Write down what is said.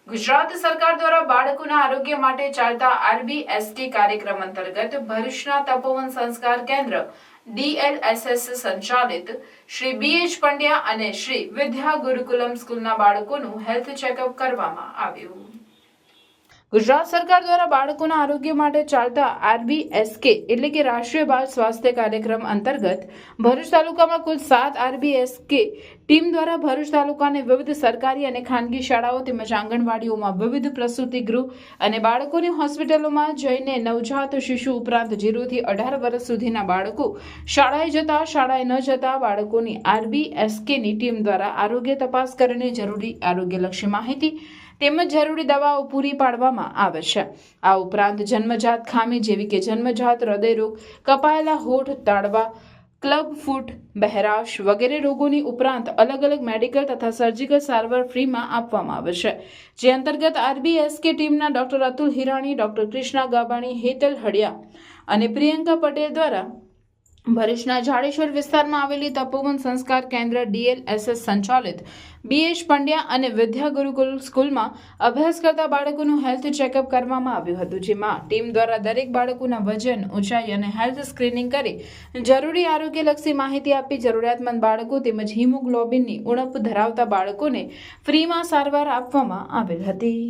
ગુજરાત સરકાર દ્વારા બાળકોના આરોગ્ય માટે ચાલતા RBSK કાર્યક્રમ અંતર્ગત ભરૂચના તપોવન સંસ્કાર કેન્દ્ર DLSS સંચાલિત શ્રી BH પંડ્યા અને શ્રી વિદ્યા ગુરુકુલમ સ્કૂલના બાળકોનું હેલ્થ ચેકઅપ કરવામાં આવ્યું। ગુજરાત સરકાર દ્વારા બાળકોના આરોગ્ય માટે ચાલતા RBSK એટલે કે રાષ્ટ્રીય બાળ સ્વાસ્થ્ય કાર્યક્રમ અંતર્ગત ભરૂચ તાલુકામાં કુલ 7 RBSK ટીમ દ્વારા ભરૂચ તાલુકાની વિવિધ સરકારી અને ખાનગી શાળાઓ તેમજ આંગણવાડીઓમાં વિવિધ પ્રસૂતિ ગૃહ અને બાળકોની હોસ્પિટલોમાં જઈને નવજાત શિશુ ઉપરાંત 0 થી 18 વર્ષ સુધીના બાળકો શાળાએ ન જતા બાળકોની RBSKની ટીમ દ્વારા આરોગ્ય તપાસ કરીને જરૂરી આરોગ્યલક્ષી માહિતી તેમજ જરૂરી દવાઓ પૂરી પાડવામાં આવે છે। આ ઉપરાંત જન્મજાત ખામી જેવી કે જન્મજાત હૃદયરોગ, કપાયેલા હોઠ, તાળવા, ક્લબ ફૂટ, બહેરાશ વગેરે રોગોની ઉપરાંત અલગ અલગ મેડિકલ તથા સર્જિકલ સારવાર ફ્રીમાં આપવામાં આવે છે। જે અંતર્ગત RBSK ટીમના ડોક્ટર અતુલ હિરાણી, ડોક્ટર કૃષ્ણા ગાબાણી, હેતલ હડિયા અને પ્રિયંકા પટેલ દ્વારા ભરૂચના જાડેશ્વર વિસ્તારમાં આવેલી તપોવન સંસ્કાર કેન્દ્ર DLSS સંચાલિત BH પંડ્યા અને વિદ્યા ગુરુકુલ સ્કૂલમાં અભ્યાસ કરતા બાળકોનું હેલ્થ ચેકઅપ કરવામાં આવ્યું હતું। જેમાં ટીમ દ્વારા દરેક બાળકોના વજન, ઊંચાઈ અને હેલ્થ સ્ક્રીનિંગ કરી જરૂરી આરોગ્યલક્ષી માહિતી આપી જરૂરિયાતમંદ બાળકો તેમજ હિમોગ્લોબિનની ઉણપ ધરાવતા બાળકોને ફ્રીમાં સારવાર આપવામાં આવેલ હતી।